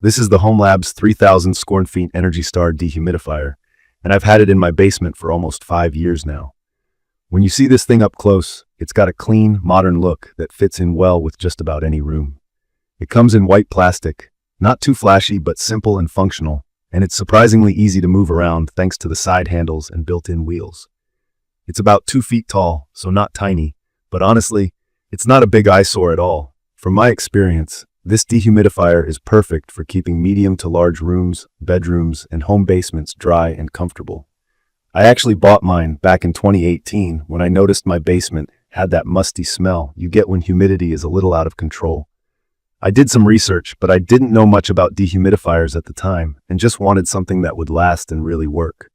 This is the hOmeLabs 3000 square feet Energy Star Dehumidifier, and I've had it in my basement for almost 5 years now. When you see this thing up close, it's got a clean, modern look that fits in well with just about any room. It comes in white plastic, not too flashy but simple and functional, and it's surprisingly easy to move around thanks to the side handles and built-in wheels. It's about 2 feet tall, so not tiny, but honestly, it's not a big eyesore at all. From my experience, this dehumidifier is perfect for keeping medium to large rooms, bedrooms, and home basements dry and comfortable. I actually bought mine back in 2018 when I noticed my basement had that musty smell you get when humidity is a little out of control. I did some research, but I didn't know much about dehumidifiers at the time and just wanted something that would last and really work.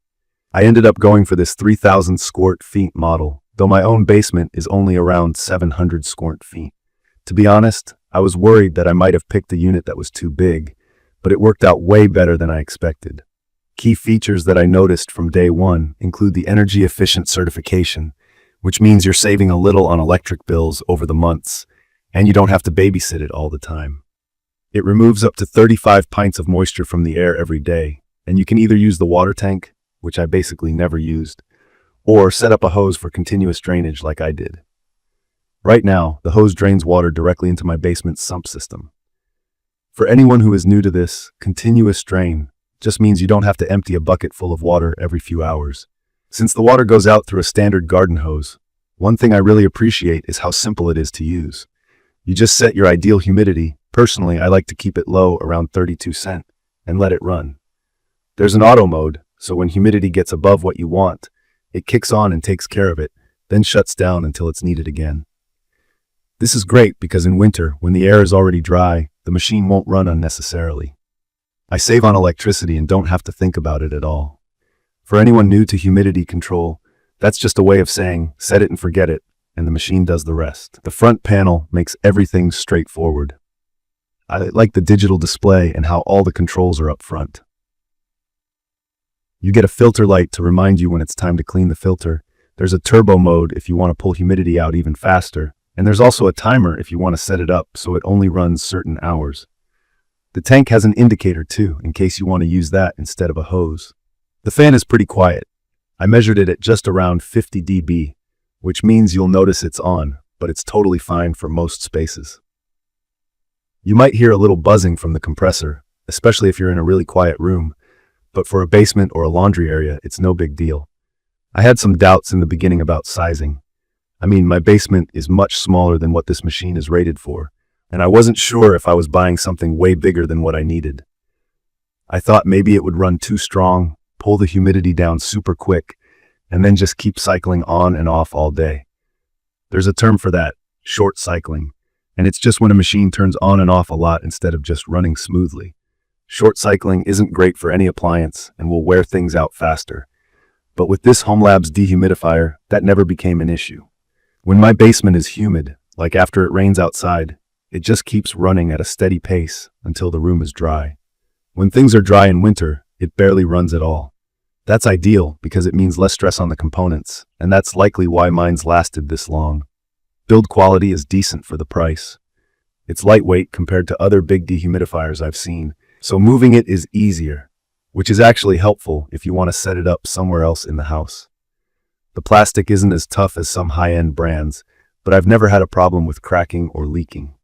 I ended up going for this 3000 square feet model, though my own basement is only around 700 square feet. To be honest, I was worried that I might have picked a unit that was too big, but it worked out way better than I expected. Key features that I noticed from day one include the energy efficient certification, which means you're saving a little on electric bills over the months, and you don't have to babysit it all the time. It removes up to 35 pints of moisture from the air every day, and you can either use the water tank, which I basically never used, or set up a hose for continuous drainage like I did. Right now, the hose drains water directly into my basement's sump system. For anyone who is new to this, continuous drain just means you don't have to empty a bucket full of water every few hours. Since the water goes out through a standard garden hose, one thing I really appreciate is how simple it is to use. You just set your ideal humidity. Personally, I like to keep it low around 32%, and let it run. There's an auto mode, so when humidity gets above what you want, it kicks on and takes care of it, then shuts down until it's needed again. This is great because in winter, when the air is already dry, the machine won't run unnecessarily. I save on electricity and don't have to think about it at all. For anyone new to humidity control, that's just a way of saying, set it and forget it, and the machine does the rest. The front panel makes everything straightforward. I like the digital display and how all the controls are up front. You get a filter light to remind you when it's time to clean the filter. There's a turbo mode if you want to pull humidity out even faster. And there's also a timer if you want to set it up so it only runs certain hours. The tank has an indicator too, in case you want to use that instead of a hose. The fan is pretty quiet. I measured it at just around 50 dB, which means you'll notice it's on, but it's totally fine for most spaces. You might hear a little buzzing from the compressor, especially if you're in a really quiet room, but for a basement or a laundry area, it's no big deal. I had some doubts in the beginning about sizing. I mean, my basement is much smaller than what this machine is rated for, and I wasn't sure if I was buying something way bigger than what I needed. I thought maybe it would run too strong, pull the humidity down super quick, and then just keep cycling on and off all day. There's a term for that, short cycling, and it's just when a machine turns on and off a lot instead of just running smoothly. Short cycling isn't great for any appliance and will wear things out faster. But with this hOmeLabs dehumidifier, that never became an issue. When my basement is humid, like after it rains outside, it just keeps running at a steady pace until the room is dry. When things are dry in winter, it barely runs at all. That's ideal because it means less stress on the components, and that's likely why mine's lasted this long. Build quality is decent for the price. It's lightweight compared to other big dehumidifiers I've seen, so moving it is easier, which is actually helpful if you want to set it up somewhere else in the house. The plastic isn't as tough as some high-end brands, but I've never had a problem with cracking or leaking.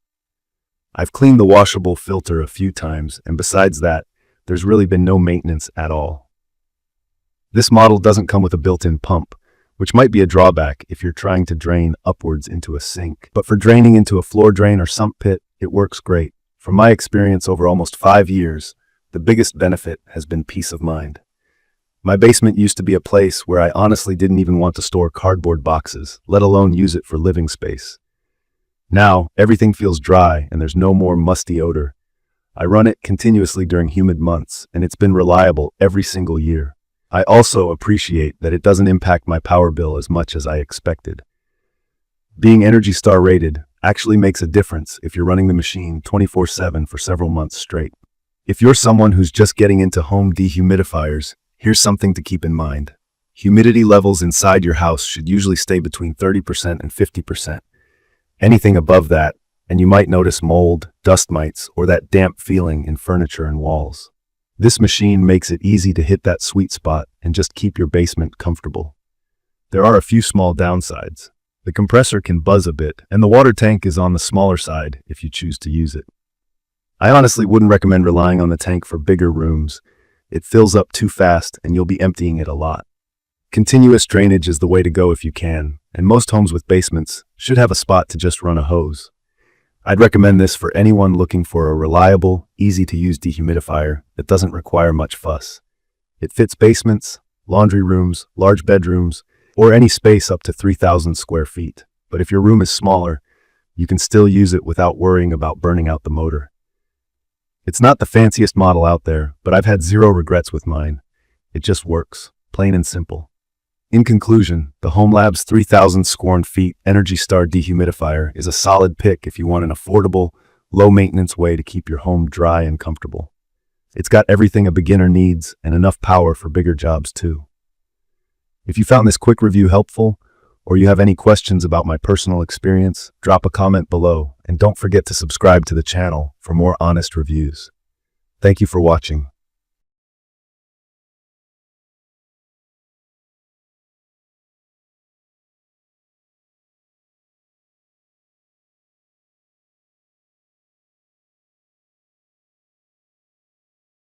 I've cleaned the washable filter a few times, and besides that, there's really been no maintenance at all. This model doesn't come with a built-in pump, which might be a drawback if you're trying to drain upwards into a sink. But for draining into a floor drain or sump pit, it works great. From my experience over almost 5 years, the biggest benefit has been peace of mind. My basement used to be a place where I honestly didn't even want to store cardboard boxes, let alone use it for living space. Now, everything feels dry and there's no more musty odor. I run it continuously during humid months, and it's been reliable every single year. I also appreciate that it doesn't impact my power bill as much as I expected. Being Energy Star rated actually makes a difference if you're running the machine 24/7 for several months straight. If you're someone who's just getting into home dehumidifiers, here's something to keep in mind. Humidity levels inside your house should usually stay between 30% and 50%. Anything above that, and you might notice mold, dust mites, or that damp feeling in furniture and walls. This machine makes it easy to hit that sweet spot and just keep your basement comfortable. There are a few small downsides. The compressor can buzz a bit, and the water tank is on the smaller side if you choose to use it. I honestly wouldn't recommend relying on the tank for bigger rooms. It fills up too fast and you'll be emptying it a lot. Continuous drainage is the way to go if you can, and most homes with basements should have a spot to just run a hose. I'd recommend this for anyone looking for a reliable, easy-to-use dehumidifier that doesn't require much fuss. It fits basements, laundry rooms, large bedrooms, or any space up to 3,000 square feet. But if your room is smaller, you can still use it without worrying about burning out the motor. It's not the fanciest model out there, but I've had zero regrets with mine. It just works, plain and simple. In conclusion, the hOmeLabs 3,000 square feet Energy Star Dehumidifier is a solid pick if you want an affordable, low-maintenance way to keep your home dry and comfortable. It's got everything a beginner needs and enough power for bigger jobs too. If you found this quick review helpful, or you have any questions about my personal experience, drop a comment below, and don't forget to subscribe to the channel for more honest reviews. Thank you for watching.